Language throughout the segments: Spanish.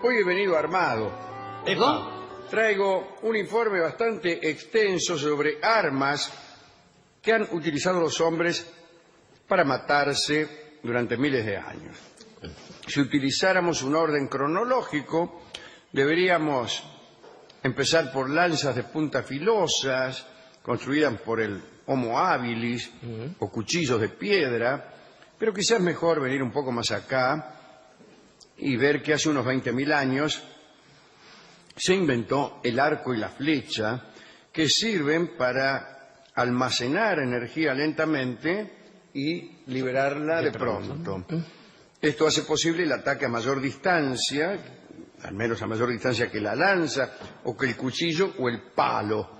Hoy he venido armado. ¿Perdón? Traigo un informe bastante extenso sobre armas que han utilizado los hombres para matarse durante miles de años. Si utilizáramos un orden cronológico, deberíamos empezar por lanzas de punta filosas, construidas por el Homo habilis, o cuchillos de piedra, pero quizás mejor venir un poco más acá y ver que hace unos 20.000 años se inventó el arco y la flecha, que sirven para almacenar energía lentamente y liberarla de pronto. Esto hace posible el ataque a mayor distancia, al menos a mayor distancia que la lanza, o que el cuchillo o el palo.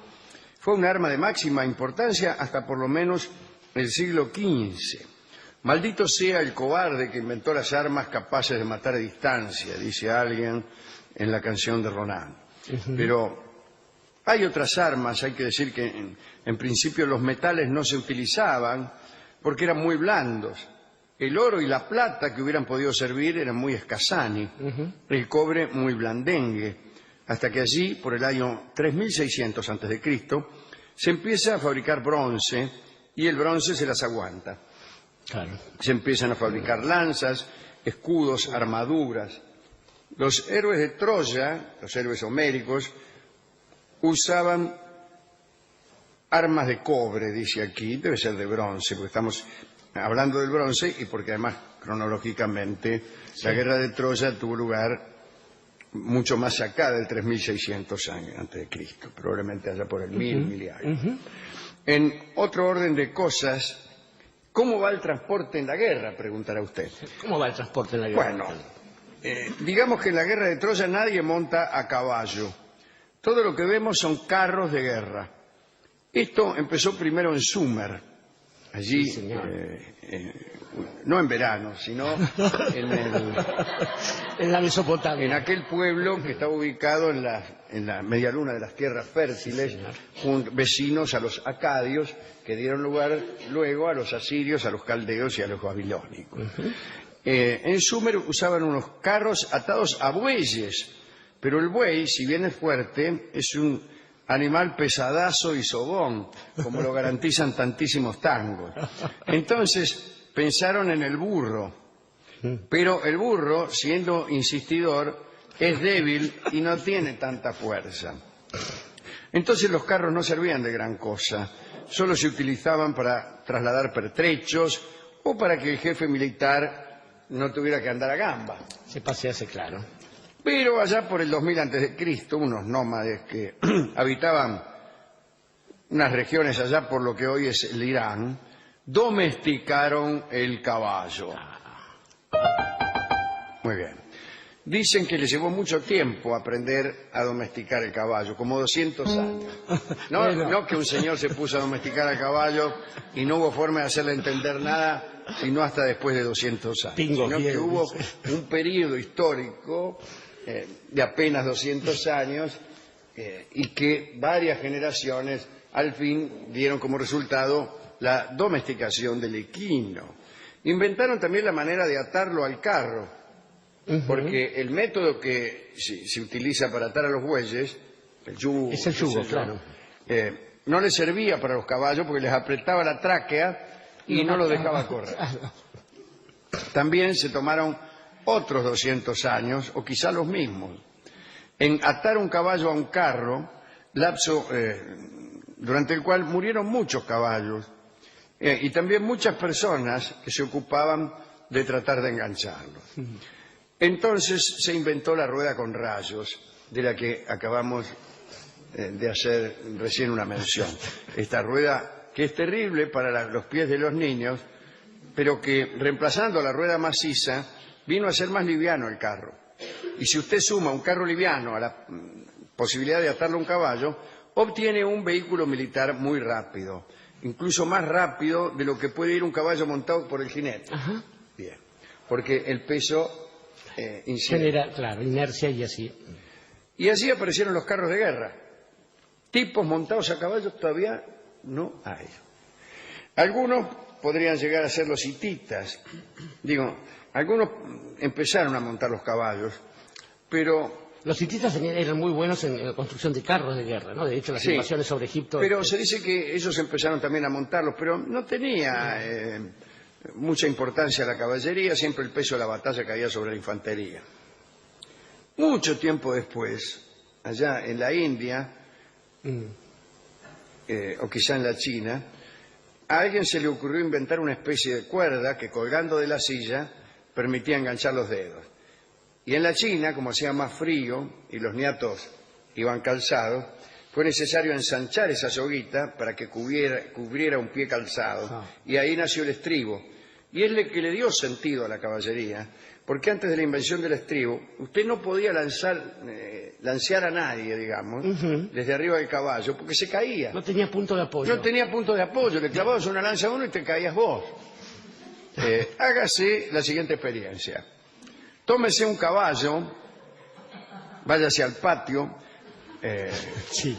Fue un arma de máxima importancia hasta por lo menos el siglo XV. Maldito sea el cobarde que inventó las armas capaces de matar a distancia, dice alguien en la canción de Ronan. Pero hay otras armas, hay que decir que en principio los metales no se utilizaban porque eran muy blandos. El oro y la plata que hubieran podido servir eran muy escasani, el cobre muy blandengue, hasta que allí, por el año 3600 a.C., se empieza a fabricar bronce y el bronce se las aguanta. Claro. Se empiezan a fabricar lanzas, escudos, armaduras. Los héroes de Troya, los héroes homéricos, usaban armas de cobre, dice aquí, debe ser de bronce, porque estamos hablando del bronce y porque además cronológicamente la guerra de Troya tuvo lugar mucho más acá del 3600 años antes de Cristo, probablemente allá por el 1000 y algo. En otro orden de cosas, ¿cómo va el transporte en la guerra?, preguntará usted. ¿Cómo va el transporte en la guerra? Bueno, digamos que en la guerra de Troya nadie monta a caballo. Todo lo que vemos son carros de guerra. Esto empezó primero en Sumer, allí, Sí, no en verano, sino en la Mesopotamia. en aquel pueblo que estaba ubicado en la media luna de las tierras fértiles, vecinos a los acadios, que dieron lugar luego a los asirios, a los caldeos y a los babilónicos. En Sumer usaban unos carros atados a bueyes, pero el buey, si bien es fuerte, es un animal pesadazo y sobón, como lo garantizan tantísimos tangos. Entonces pensaron en el burro, pero el burro, siendo insistidor, es débil y no tiene tanta fuerza. Entonces los carros no servían de gran cosa, solo se utilizaban para trasladar pertrechos o para que el jefe militar no tuviera que andar a gamba. Se pasease, claro. Pero allá por el 2000 a.C., unos nómades que habitaban unas regiones allá por lo que hoy es el Irán, domesticaron el caballo. Muy bien. Dicen que les llevó mucho tiempo aprender a domesticar el caballo, como 200 años. No que un señor se puso a domesticar al caballo y no hubo forma de hacerle entender nada, sino hasta después de 200 años. Sino que hubo un periodo histórico de apenas 200 años y que varias generaciones al fin dieron como resultado la domesticación del equino. Inventaron también la manera de atarlo al carro, porque el método que se utiliza para atar a los bueyes, el yugo, es el yugo, claro, no les servía para los caballos porque les apretaba la tráquea y no los dejaba correr. También se tomaron otros 200 años, o quizá los mismos, en atar un caballo a un carro, lapso durante el cual murieron muchos caballos y también muchas personas que se ocupaban de tratar de engancharlos. Entonces se inventó la rueda con rayos, de la que acabamos de hacer recién una mención. Esta rueda que es terrible para los pies de los niños, pero que reemplazando la rueda maciza vino a ser más liviano el carro. Y si usted suma un carro liviano a la posibilidad de atarlo a un caballo, obtiene un vehículo militar muy rápido, incluso más rápido de lo que puede ir un caballo montado por el jinete. Bien, porque el peso genera, claro, inercia y así. Y así aparecieron los carros de guerra. Tipos montados a caballos todavía no hay. Algunos podrían llegar a ser los hititas. Digo, algunos empezaron a montar los caballos, pero Los hititas eran muy buenos en la construcción de carros de guerra, ¿no? De hecho, las sí, invasiones sobre Egipto... pero se dice que ellos empezaron también a montarlos, pero no tenía mucha importancia la caballería, siempre el peso de la batalla caía sobre la infantería. Mucho tiempo después, allá en la India, o quizá en la China, a alguien se le ocurrió inventar una especie de cuerda que colgando de la silla permitía enganchar los dedos. Y en la China, como hacía más frío y los niatos iban calzados, fue necesario ensanchar esa soguita para que cubriera un pie calzado. Y ahí nació el estribo. Y es lo que le dio sentido a la caballería, porque antes de la invención del estribo, usted no podía lancear a nadie, digamos, desde arriba del caballo, porque se caía. No tenía punto de apoyo. No tenía punto de apoyo, le clavabas una lanza a uno y te caías vos. Hágase la siguiente experiencia. Tómese un caballo, váyase al patio. Sí.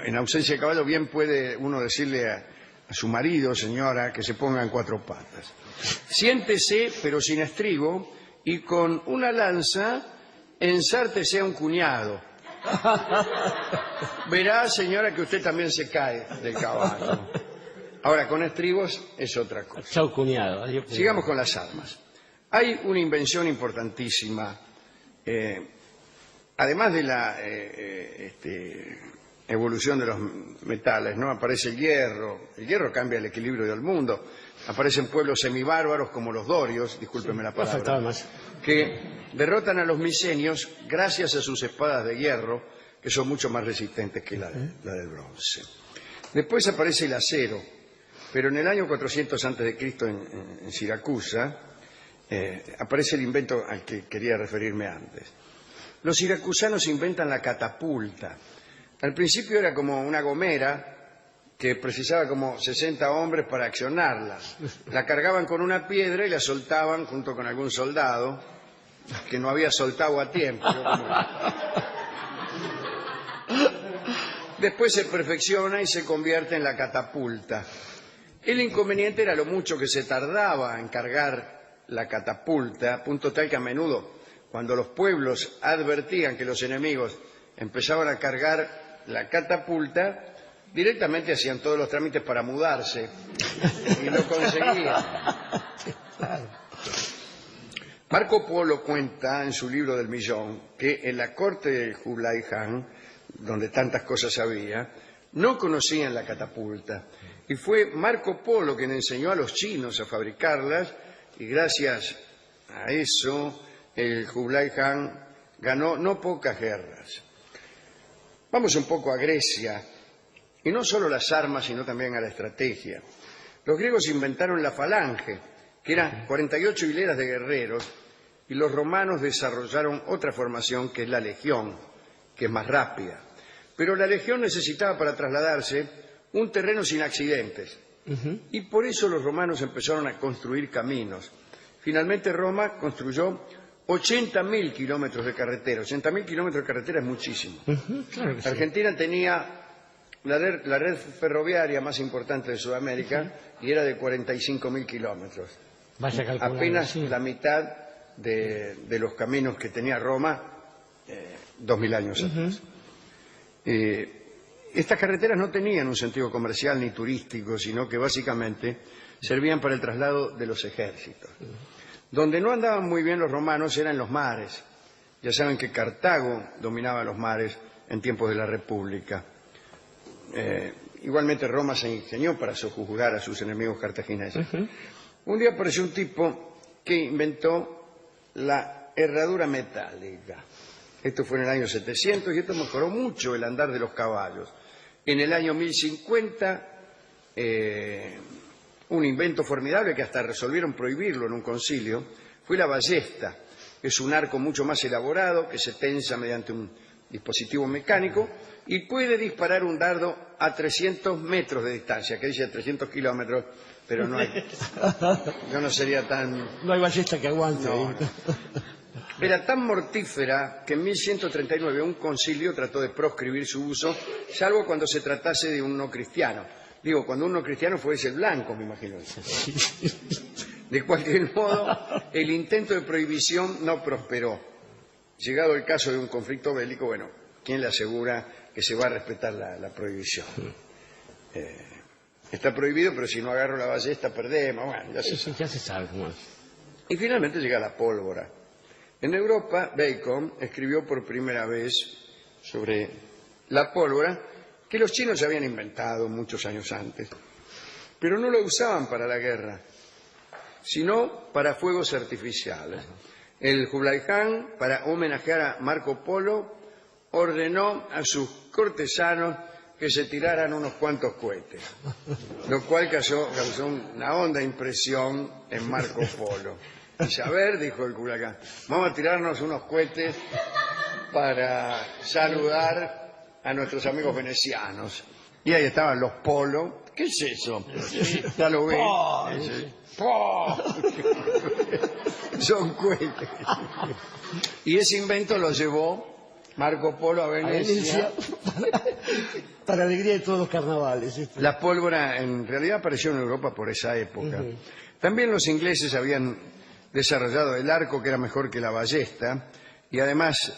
En ausencia de caballo, bien puede uno decirle a su marido, señora, que se ponga en cuatro patas. Siéntese, pero sin estribo, y con una lanza ensártese a un cuñado. Verá, señora, que usted también se cae del caballo. Ahora, con estribos es otra cosa. Chau, cuñado. Adiós, cuñado. Sigamos con las armas. Hay una invención importantísima. Además de la evolución de los metales, ¿no? Aparece el hierro. El hierro cambia el equilibrio del mundo. Aparecen pueblos semibárbaros como los dorios, discúlpeme la palabra, faltaba más, que derrotan a los micenios gracias a sus espadas de hierro, que son mucho más resistentes que la del bronce. Después aparece el acero, pero en el año 400 a.C. en Siracusa aparece el invento al que quería referirme antes. Los siracusanos inventan la catapulta. Al principio era como una gomera que precisaba como 60 hombres para accionarla. La cargaban con una piedra y la soltaban junto con algún soldado que no había soltado a tiempo. Después se perfecciona y se convierte en la catapulta. El inconveniente era lo mucho que se tardaba en cargar la catapulta, punto tal que a menudo, cuando los pueblos advertían que los enemigos empezaban a cargar la catapulta, directamente hacían todos los trámites para mudarse y lo conseguían. Marco Polo cuenta en su libro del Millón que en la corte de Kublai Khan, donde tantas cosas había, no conocían la catapulta. Y fue Marco Polo quien enseñó a los chinos a fabricarlas, y gracias a eso el Kublai Khan ganó no pocas guerras. Vamos un poco a Grecia, y no solo las armas, sino también a la estrategia. Los griegos inventaron la falange, que eran 48 hileras de guerreros, y los romanos desarrollaron otra formación, que es la legión, que es más rápida. Pero la legión necesitaba para trasladarse un terreno sin accidentes. Y por eso los romanos empezaron a construir caminos. Finalmente Roma construyó 80.000 kilómetros de carretera. 80.000 kilómetros de carretera es muchísimo. Claro que sí. Argentina tenía la red ferroviaria más importante de Sudamérica y era de 45.000 kilómetros. Vaya calculando, Apenas sí. la mitad de los caminos que tenía Roma 2.000 años atrás. Estas carreteras no tenían un sentido comercial ni turístico, sino que básicamente servían para el traslado de los ejércitos. Donde no andaban muy bien los romanos era en los mares. Ya saben que Cartago dominaba los mares en tiempos de la República. Igualmente Roma se ingenió para sojuzgar a sus enemigos cartagineses. Un día apareció un tipo que inventó la herradura metálica. Esto fue en el año 700 y esto mejoró mucho el andar de los caballos. En el año 1050, un invento formidable que hasta resolvieron prohibirlo en un concilio, fue la ballesta. Es un arco mucho más elaborado que se tensa mediante un dispositivo mecánico y puede disparar un dardo a 300 metros de distancia, que dice a 300 kilómetros, pero no hay. Yo no sería tan... No hay ballesta que aguante. No. Era tan mortífera que en 1139 un concilio trató de proscribir su uso, salvo cuando se tratase de un no cristiano. Digo, cuando un no cristiano fuese el blanco, me imagino. De cualquier modo, el intento de prohibición no prosperó. Llegado el caso de un conflicto bélico, bueno, ¿quién le asegura que se va a respetar la prohibición? Está prohibido, pero si no agarro la ballesta perdemos. Bueno, ya se sabe. Ya se sabe cómo es. Y finalmente llega la pólvora. En Europa, Bacon escribió por primera vez sobre la pólvora que los chinos habían inventado muchos años antes, pero no lo usaban para la guerra, sino para fuegos artificiales. El Kublai Khan, para homenajear a Marco Polo, ordenó a sus cortesanos que se tiraran unos cuantos cohetes, lo cual causó una honda impresión en Marco Polo. Y a ver, dijo el Kublai Khan, vamos a tirarnos unos cohetes para saludar a nuestros amigos venecianos. Y ahí estaban los polos. ¿Qué es eso? Ya lo ven. Son cohetes. Y ese invento lo llevó Marco Polo a Venecia. Para alegría de todos los carnavales. La pólvora en realidad apareció en Europa por esa época. También los ingleses habían desarrollado el arco, que era mejor que la ballesta, y además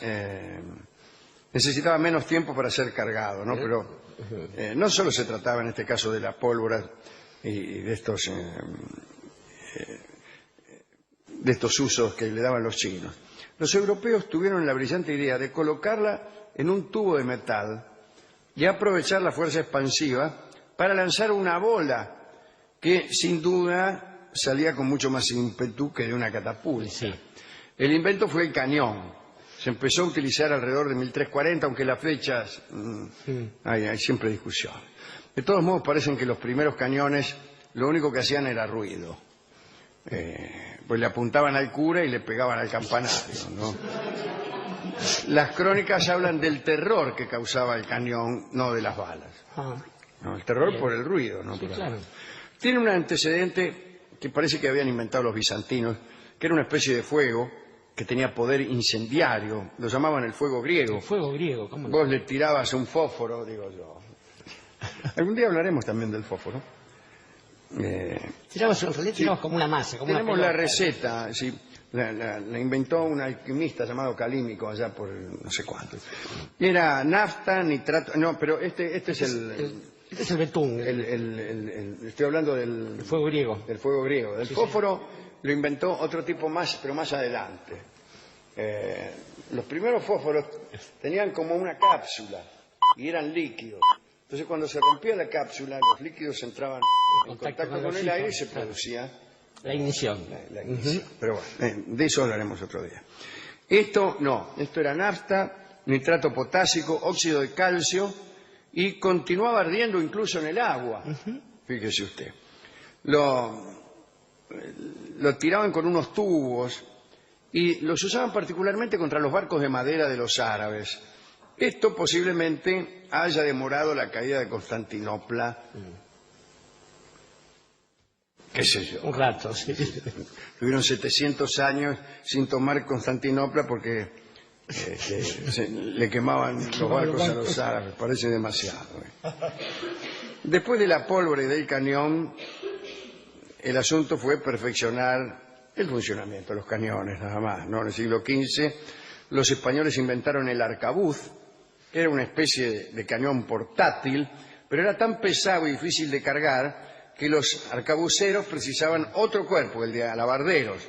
necesitaba menos tiempo para ser cargado, ¿no? Pero no solo se trataba en este caso de la pólvora y de estos usos que le daban los chinos. Los europeos tuvieron la brillante idea de colocarla en un tubo de metal y aprovechar la fuerza expansiva para lanzar una bola que sin duda salía con mucho más ímpetu que de una catapulta. Sí. El invento fue el cañón. Se empezó a utilizar alrededor de 1340, aunque las fechas hay siempre discusión. De todos modos, parecen que los primeros cañones lo único que hacían era ruido. Pues le apuntaban al cura y le pegaban al campanario, ¿no? Las crónicas hablan del terror que causaba el cañón, no de las balas. No, el terror por el ruido, ¿no? Sí, claro. Tiene un antecedente que parece que habían inventado los bizantinos, que era una especie de fuego que tenía poder incendiario. Lo llamaban el fuego griego. El fuego griego, ¿cómo no? Vos le tirabas un fósforo, digo yo. Algún día hablaremos también del fósforo. Tiramos como una masa. Como Tenemos una la pelota. receta, sí, la inventó un alquimista llamado Calímico allá por no sé cuánto. Era nafta, nitrato, no, pero este es el Este es el betún, estoy hablando del el fuego griego. del fuego griego. Del fósforo lo inventó otro tipo más, pero más adelante. Los primeros fósforos tenían como una cápsula y eran líquidos. Entonces cuando se rompía la cápsula, los líquidos entraban en contacto con el aire y se producía La ignición. la ignición. Pero bueno, de eso hablaremos otro día. Esto era nafta, nitrato potásico, óxido de calcio y continuaba ardiendo incluso en el agua. Fíjese usted. Lo tiraban con unos tubos y los usaban particularmente contra los barcos de madera de los árabes. Esto posiblemente haya demorado la caída de Constantinopla, qué sé yo. Un rato, sí. Tuvieron 700 años sin tomar Constantinopla porque le quemaban los barcos a los árabes, parece demasiado. Después de la pólvora y del cañón, el asunto fue perfeccionar el funcionamiento de los cañones, nada más, ¿no? En el siglo XV, los españoles inventaron el arcabuz, que era una especie de cañón portátil, pero era tan pesado y difícil de cargar que los arcabuceros precisaban otro cuerpo, el de alabarderos,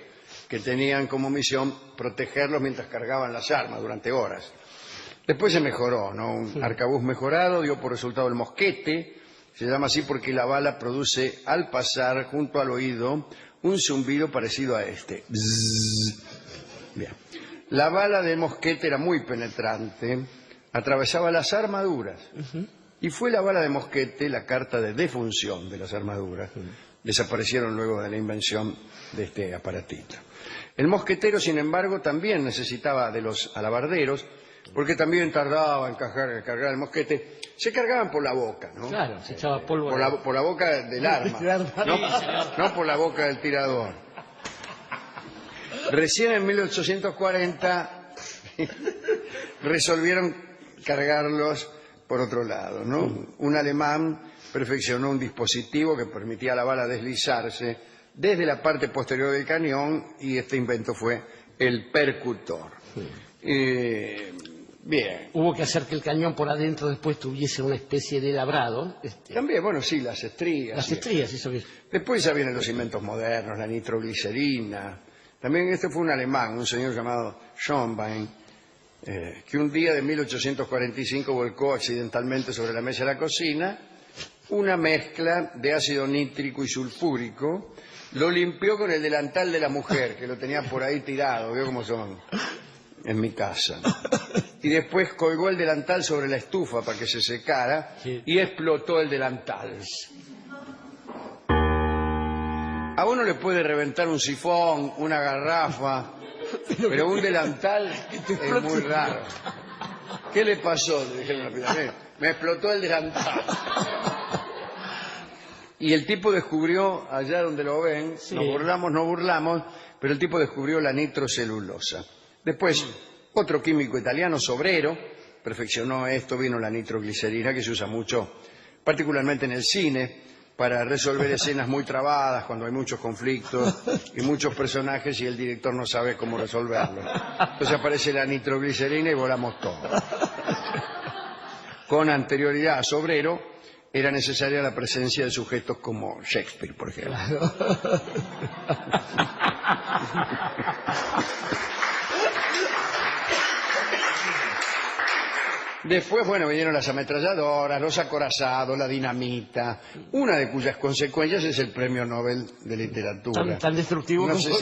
que tenían como misión protegerlos mientras cargaban las armas durante horas. Después se mejoró, ¿no? Un arcabuz mejorado dio por resultado el mosquete. Se llama así porque la bala produce al pasar junto al oído un zumbido parecido a este. Bzzz. Bien. La bala del mosquete era muy penetrante, atravesaba las armaduras. Y fue la bala de mosquete la carta de defunción de las armaduras. Desaparecieron luego de la invención de este aparatito. El mosquetero, sin embargo, también necesitaba de los alabarderos, porque también tardaba en cargar el mosquete. Se cargaban por la boca, ¿no? Claro, se echaba polvo. Por la boca del arma, no por la boca del tirador. Recién en 1840 resolvieron cargarlos por otro lado, ¿no? Un alemán perfeccionó un dispositivo que permitía a la bala deslizarse desde la parte posterior del cañón, y este invento fue el percutor. Bien. Hubo que hacer que el cañón por adentro después tuviese una especie de labrado. También, bueno, sí, las estrías. Las estrías, eso que... Después ya vienen los inventos modernos, la nitroglicerina. También este fue un alemán, un señor llamado Schönbein, que un día de 1845 volcó accidentalmente sobre la mesa de la cocina una mezcla de ácido nítrico y sulfúrico, lo limpió con el delantal de la mujer, que lo tenía por ahí tirado, veo cómo son en mi casa. Y después colgó el delantal sobre la estufa para que se secara, sí, y explotó el delantal. A uno le puede reventar un sifón, una garrafa, pero un delantal es muy raro. ¿Qué le pasó? Le dijeron rápidamente. Me explotó el delantal. Y el tipo descubrió, allá donde lo ven, sí, nos burlamos, pero el tipo descubrió la nitrocelulosa. Después, otro químico italiano, Sobrero, perfeccionó esto, vino la nitroglicerina, que se usa mucho, particularmente en el cine, para resolver escenas muy trabadas, cuando hay muchos conflictos y muchos personajes y el director no sabe cómo resolverlo. Entonces aparece la nitroglicerina y volamos todo. Con anterioridad a Sobrero, era necesaria la presencia de sujetos como Shakespeare, por ejemplo. Después, bueno, vinieron las ametralladoras, los acorazados, la dinamita, una de cuyas consecuencias es el Premio Nobel de Literatura. Tan destructivo No como... se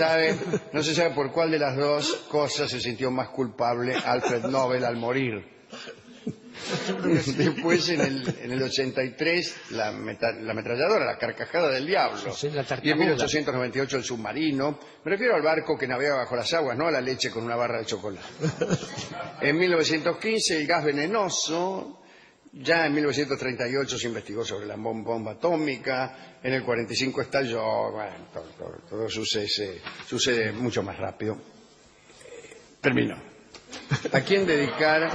sabe por cuál de las dos cosas se sintió más culpable Alfred Nobel al morir. Después, en el 83, la ametralladora, la carcajada del diablo. Sí, la y en 1898, el submarino. Me refiero al barco que navega bajo las aguas, no a la leche con una barra de chocolate. En 1915, el gas venenoso. Ya en 1938 se investigó sobre la bomba atómica. En el 45 estalló. Bueno, todo sucede mucho más rápido. Terminó. ¿A quién dedicar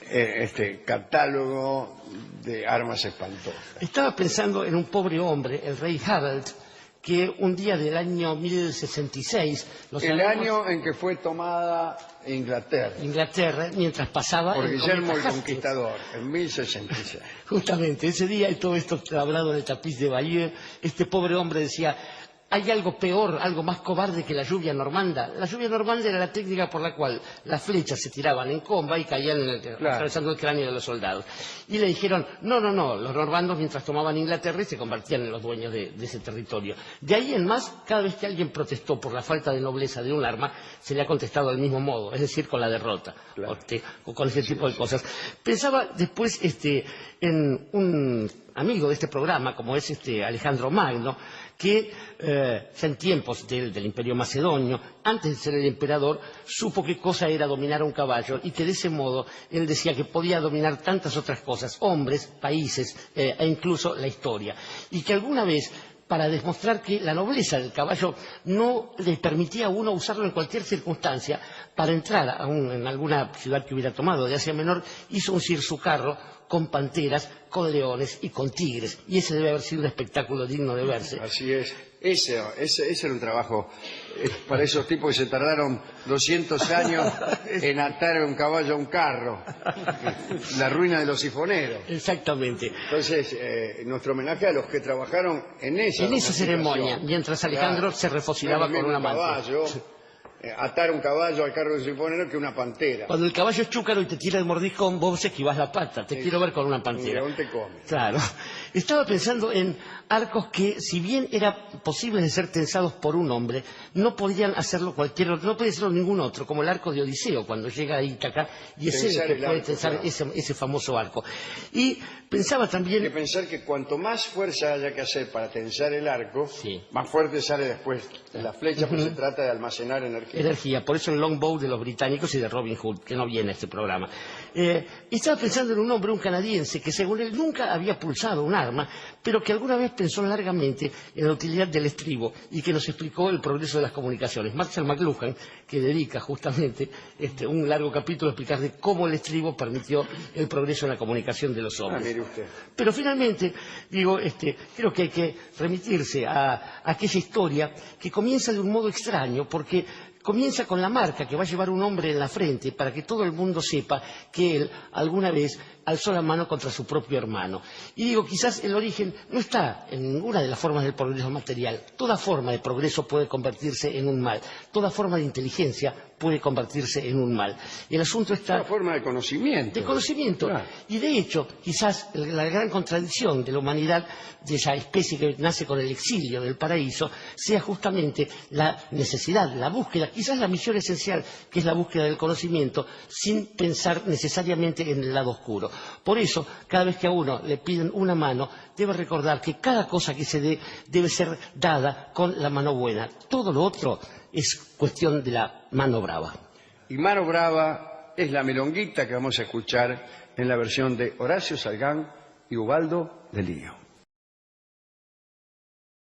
este catálogo de armas espantosas? Estaba pensando en un pobre hombre, el rey Harald, que un día del año 1066... El año en que fue tomada Inglaterra, mientras pasaba... por Guillermo el Conquistador, en 1066. Justamente, ese día, y todo esto hablado en el tapiz de Bayeux, este pobre hombre decía... Hay algo peor, algo más cobarde que la lluvia normanda. La lluvia normanda era la técnica por la cual las flechas se tiraban en comba y caían atravesando el cráneo de los soldados. Y le dijeron, no, los normandos mientras tomaban Inglaterra y se convertían en los dueños de ese territorio. De ahí en más, cada vez que alguien protestó por la falta de nobleza de un arma, se le ha contestado del mismo modo, es decir, con la derrota, o con ese tipo de cosas. Pensaba después en un amigo de este programa, como es Alejandro Magno, que ya en tiempos del Imperio Macedonio, antes de ser el emperador, supo qué cosa era dominar a un caballo y que de ese modo él decía que podía dominar tantas otras cosas, hombres, países e incluso la historia. Y que alguna vez, para demostrar que la nobleza del caballo no le permitía a uno usarlo en cualquier circunstancia, para entrar en alguna ciudad que hubiera tomado de Asia Menor, hizo uncir su carro con panteras, con leones y con tigres. Y ese debe haber sido un espectáculo digno de verse. Así es. Ese era un trabajo para esos tipos que se tardaron 200 años en atar un caballo a un carro. La ruina de los sifoneros. Exactamente. Entonces, nuestro homenaje a los que trabajaron en esa ceremonia, mientras Alejandro se refocinaba con una manta. Atar un caballo al carro de sifonero que una pantera. Cuando el caballo es chúcaro y te tira el mordiscón, vos esquivás la pata. Te quiero ver con una pantera. Un león te come. Claro. Estaba pensando en arcos que, si bien era posible de ser tensados por un hombre, no podían hacerlo cualquier otro, no podía hacerlo ningún otro, como el arco de Odiseo, cuando llega a Ítaca, y es el que puede tensar ese famoso arco. Y pensaba también... Hay que pensar que cuanto más fuerza haya que hacer para tensar el arco, sí, más fuerte sale después la flecha, pues se trata de almacenar energía. Por eso el longbow de los británicos y de Robin Hood, que no viene a este programa. Estaba pensando en un hombre, un canadiense, que según él nunca había pulsado un arma, pero que alguna vez pensó largamente en la utilidad del estribo y que nos explicó el progreso de las comunicaciones. Marshall McLuhan, que dedica justamente un largo capítulo a explicar de cómo el estribo permitió el progreso en la comunicación de los hombres. Mire usted. Pero finalmente, digo, creo que hay que remitirse a aquella historia que comienza de un modo extraño, porque comienza con la marca que va a llevar un hombre en la frente para que todo el mundo sepa que él alguna vez alzó la mano contra su propio hermano. Y digo, quizás el origen no está en ninguna de las formas del progreso material. Toda forma de progreso puede convertirse en un mal. Toda forma de inteligencia puede convertirse en un mal. Y el asunto está... Una forma de conocimiento. De conocimiento. Claro. Y de hecho, quizás la gran contradicción de la humanidad, de esa especie que nace con el exilio del paraíso, sea justamente la necesidad, la búsqueda, quizás la misión esencial, que es la búsqueda del conocimiento, sin pensar necesariamente en el lado oscuro. Por eso, cada vez que a uno le piden una mano, debe recordar que cada cosa que se dé debe ser dada con la mano buena. Todo lo otro es cuestión de la mano brava. Y mano brava es la milonguita que vamos a escuchar en la versión de Horacio Salgán y Ubaldo de Lío.